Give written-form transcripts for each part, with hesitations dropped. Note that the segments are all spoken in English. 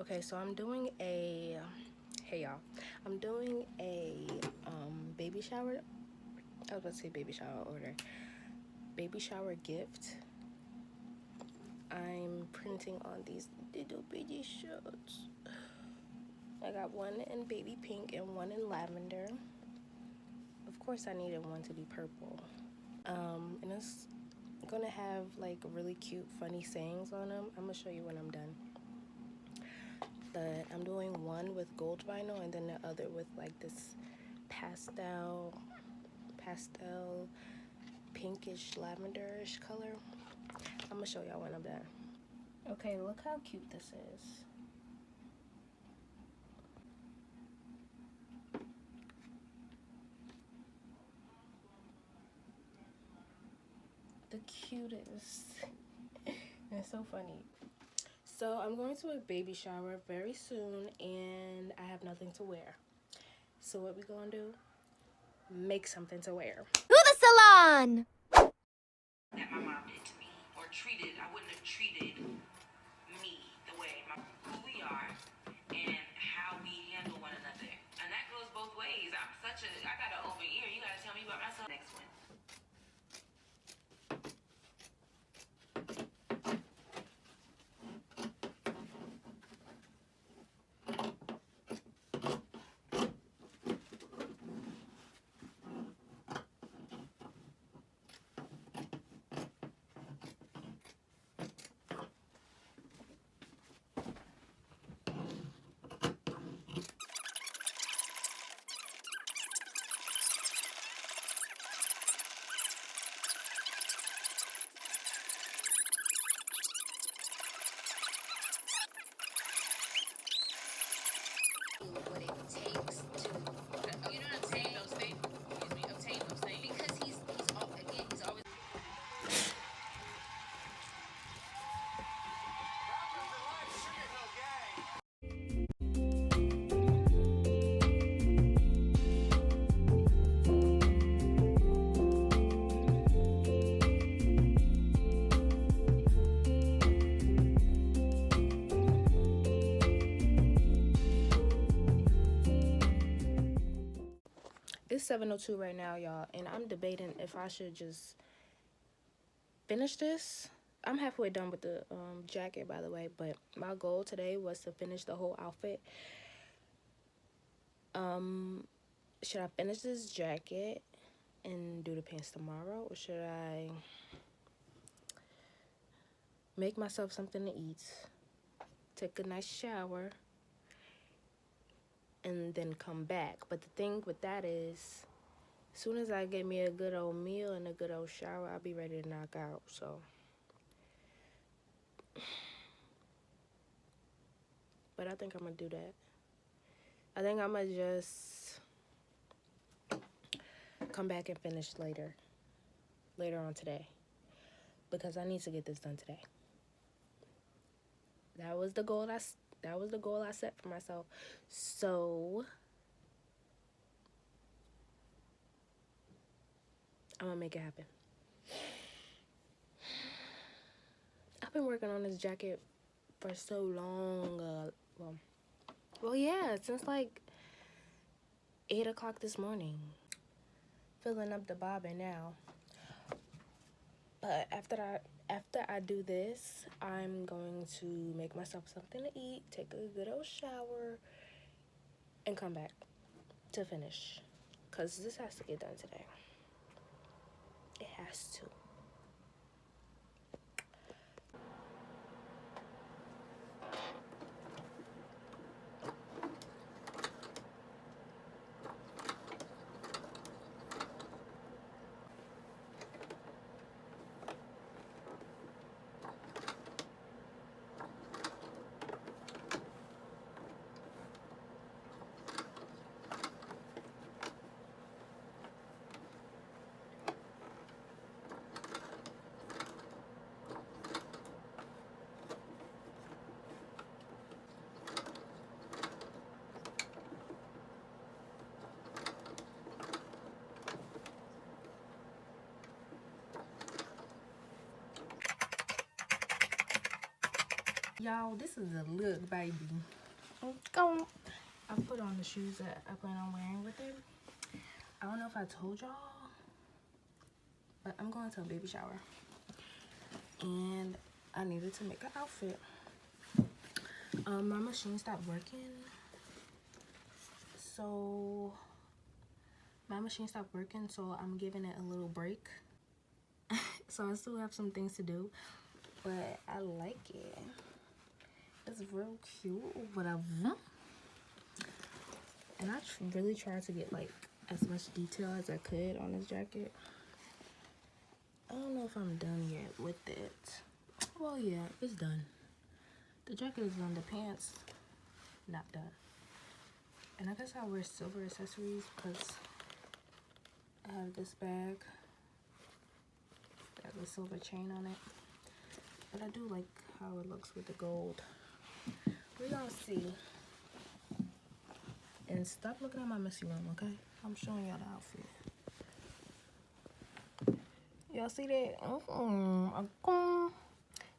Okay, so I'm doing a, hey y'all, I'm doing a baby shower, I was about to say baby shower order, baby shower gift. I'm printing on these little baby shirts. I got one in baby pink and one in lavender. Of course I needed one to be purple. And it's gonna have like really cute funny sayings on them. I'm gonna show you when I'm done. But I'm doing one with gold vinyl and then the other with like this pastel pinkish lavenderish color. I'm gonna show y'all when I'm done. Okay, look how cute this is. The cutest. It's so funny. So I'm going to a baby shower very soon and I have nothing to wear. So what we gonna do? Make something to wear. To the salon! That my mom did to me, or I wouldn't have treated me the way who we are and how we handle one another. And that goes both ways. I got an open ear. You gotta tell me about myself. Next one. What it takes to, you know what I'm saying? Those things. Excuse me, obtain those things. Because he's always. It's 7:02 right now, y'all, and I'm debating if I should just finish this. I'm halfway done with the jacket, by the way, but my goal today was to finish the whole outfit. Should I finish this jacket and do the pants tomorrow, or should I make myself something to eat, take a nice shower, and then come back? But the thing with that is, as soon as I get me a good old meal and a good old shower, I'll be ready to knock out. So, but I think I'm gonna do that. I think I'm gonna just come back and finish later on today, because I need to get this done today. That was the goal I set for myself. So I'm gonna make it happen. I've been working on this jacket for so long. Well, yeah, since like 8 o'clock this morning. Filling up the bobbin now. But after I do this, I'm going to make myself something to eat, take a good old shower, and come back to finish. Because this has to get done today. It has to. Y'all, this is a look, baby. Go. I put on the shoes that I plan on wearing with it. I don't know if I told y'all, but I'm going to a baby shower. And I needed to make an outfit. My machine stopped working. So I'm giving it a little break. So I still have some things to do, but I like it. It's real cute, whatever. And I really tried to get like as much detail as I could on this jacket. I don't know if I'm done yet with it. Well, yeah, it's done. The jacket is done. The pants, not done. And I guess I wear silver accessories because I have this bag that has a silver chain on it. But I do like how it looks with the gold. We're gonna see. And stop looking at my messy room, okay? I'm showing y'all the outfit. Y'all see that?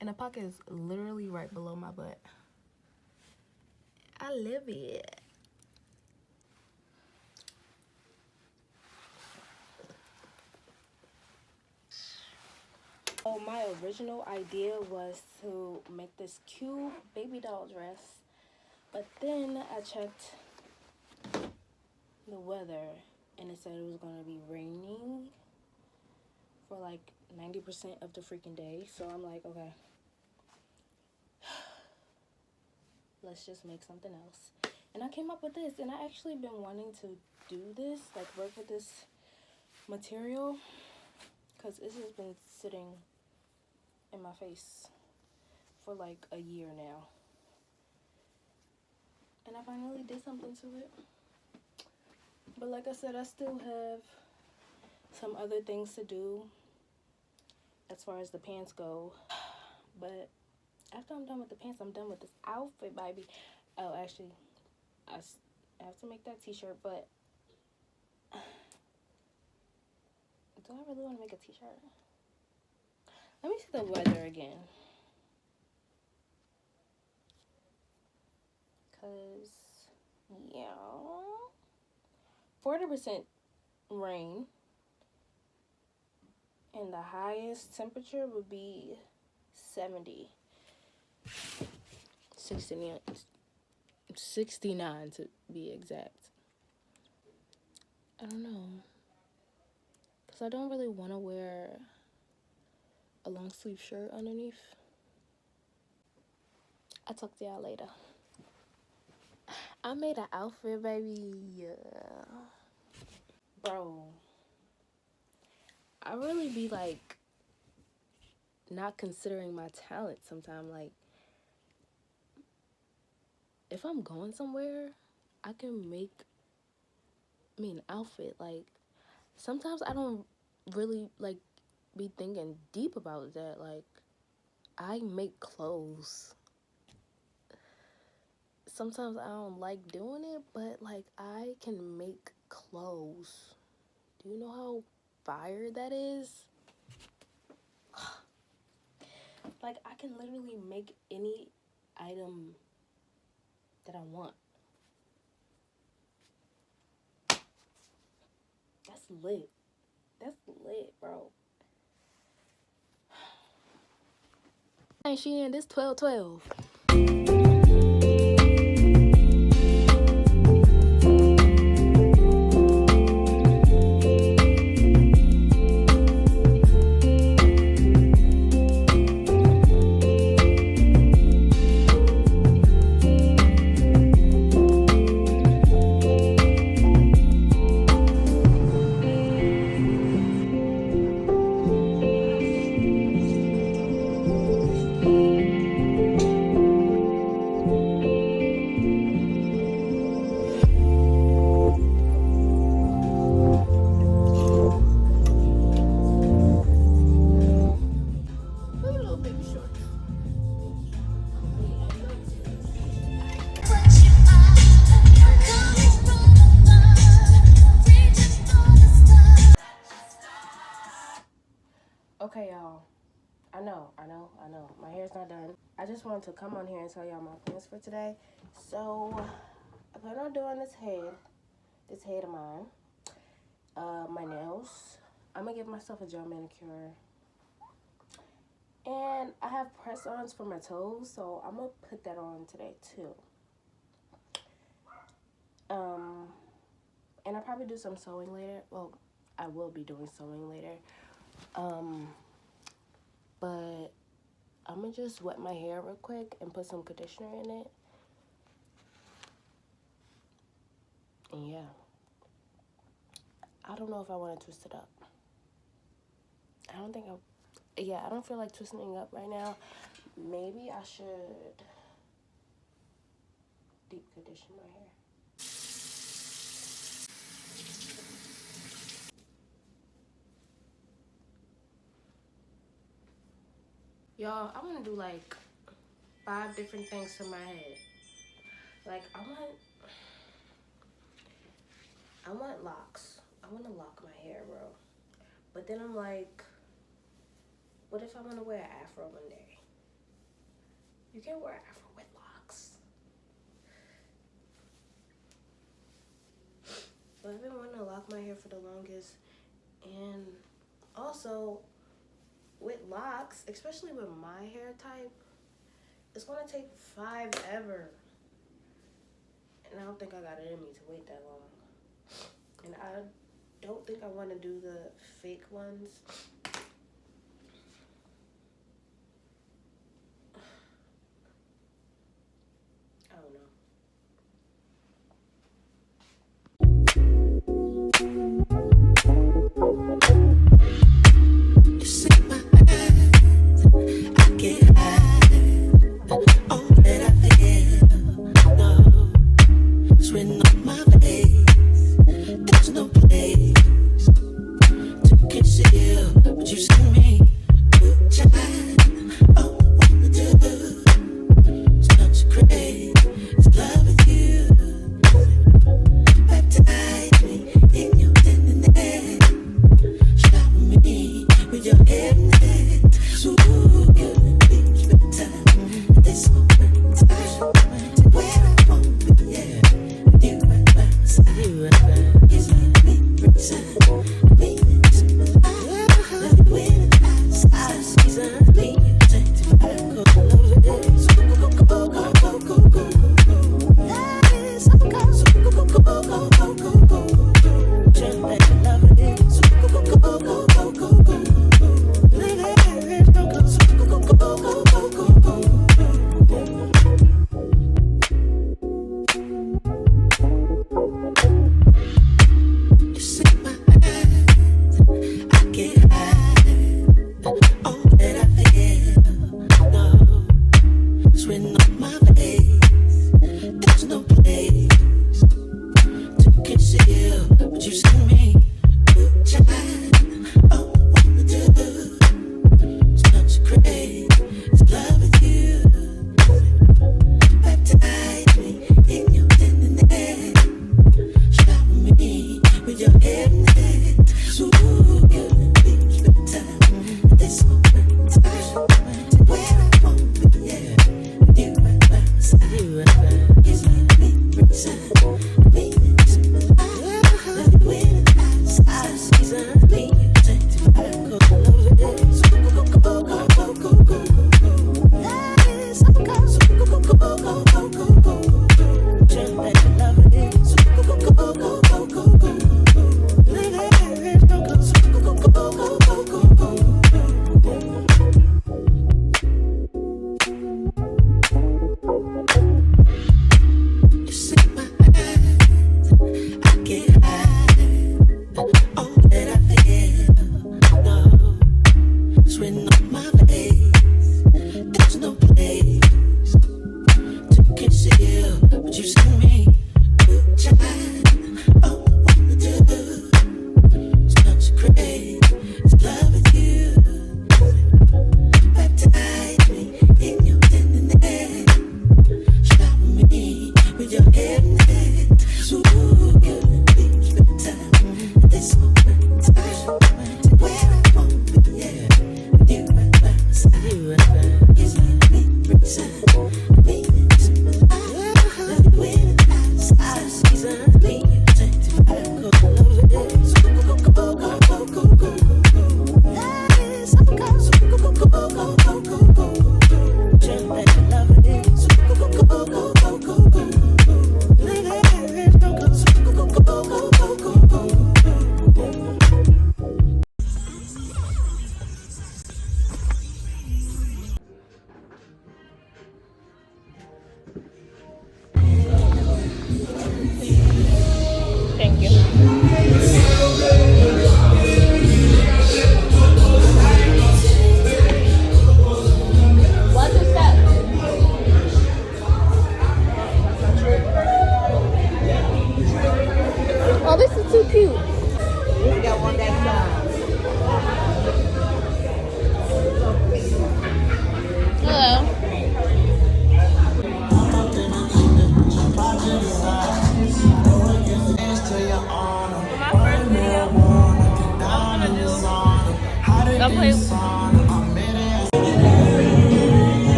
And the pocket is literally right below my butt. I love it. Oh, my original idea was to make this cute baby doll dress, but then I checked the weather and it said it was gonna be raining for like 90% of the freaking day. So I'm like, okay, let's just make something else. And I came up with this, and I actually been wanting to do this, like work with this material, because this has been sitting in my face for like a year now. And I finally did something to it. But like I said, I still have some other things to do as far as the pants go. But after I'm done with the pants, I'm done with this outfit, baby. Oh, actually, I have to make that t-shirt, but do I really want to make a t-shirt? Let me see the weather again. Cause, yeah, 40% rain, and the highest temperature would be 70. 69 to be exact. I don't know. Because I don't really want to wear a long sleeve shirt underneath. I'll talk to y'all later. I made an outfit, baby. Yeah. Bro, I really be like not considering my talent sometimes. Like, if I'm going somewhere, I can make me an outfit. Like, sometimes I don't really like be thinking deep about that. Like, I make clothes. Sometimes I don't like doing it, but like, I can make clothes. Do you know how fire that is? Like, I can literally make any item that I want. That's lit. That's lit, bro. Ain't she in this 12-12? I know. My hair's not done. I just wanted to come on here and tell y'all my plans for today. So, I plan on doing this head of mine. My nails. I'm gonna give myself a gel manicure. And I have press-ons for my toes, so I'm gonna put that on today too. And I'll probably do some sewing later. Well, I will be doing sewing later. But I'm gonna just wet my hair real quick and put some conditioner in it. And yeah. I don't know if I want to twist it up. I don't feel like twisting it up right now. Maybe I should deep condition my hair. Y'all, I want to do like 5 different things to my head. Like, I want locks. I want to lock my hair, bro. But then I'm like, what if I want to wear an afro one day? You can't wear an afro with locks. But I've been wanting to lock my hair for the longest. And also, with locks, especially with my hair type, it's going to take forever. And I don't think I got it in me to wait that long. And I don't think I want to do the fake ones. I don't know. You see my eyes, I get high. All that I feel, no, it's written on my face. There's no place to conceal what you see me. Child, all I wanna do is consecrate this love with you. Baptize me in your tenderness. Shower me with your heaviness. So you can spend time at this moment in time where I won't be, yeah. You right by my side. You right by. Is it me reason? Me reason. Love it when I season. Me sanctify. Go love it. Go. That is so go. Just let me love it. Go. You see my eyes, I get high. All that I feel, no, it's written on my face. There's no place to conceal what you see me. Child, all I wanna do is consecrate this love with you. Baptize me in your tenderness. Shower me with your heaviness. So you can spend time at this moment in time where I won't be, yeah. You right by my side. You right by. Is it me reason? Me reason. Love it when I season. Me sanctify. Go love it. Go. That is so go. Just let me love it. Go. You see my eyes, I get high. All that I feel, no, it's written on my face. There's no place to conceal what you see me. Child, all I wanna do is consecrate this love with you. Baptize me in your tenderness. Shower me with your heaviness. So you can spend time at this moment in time where I won't be, yeah. You right by my side. Thank you.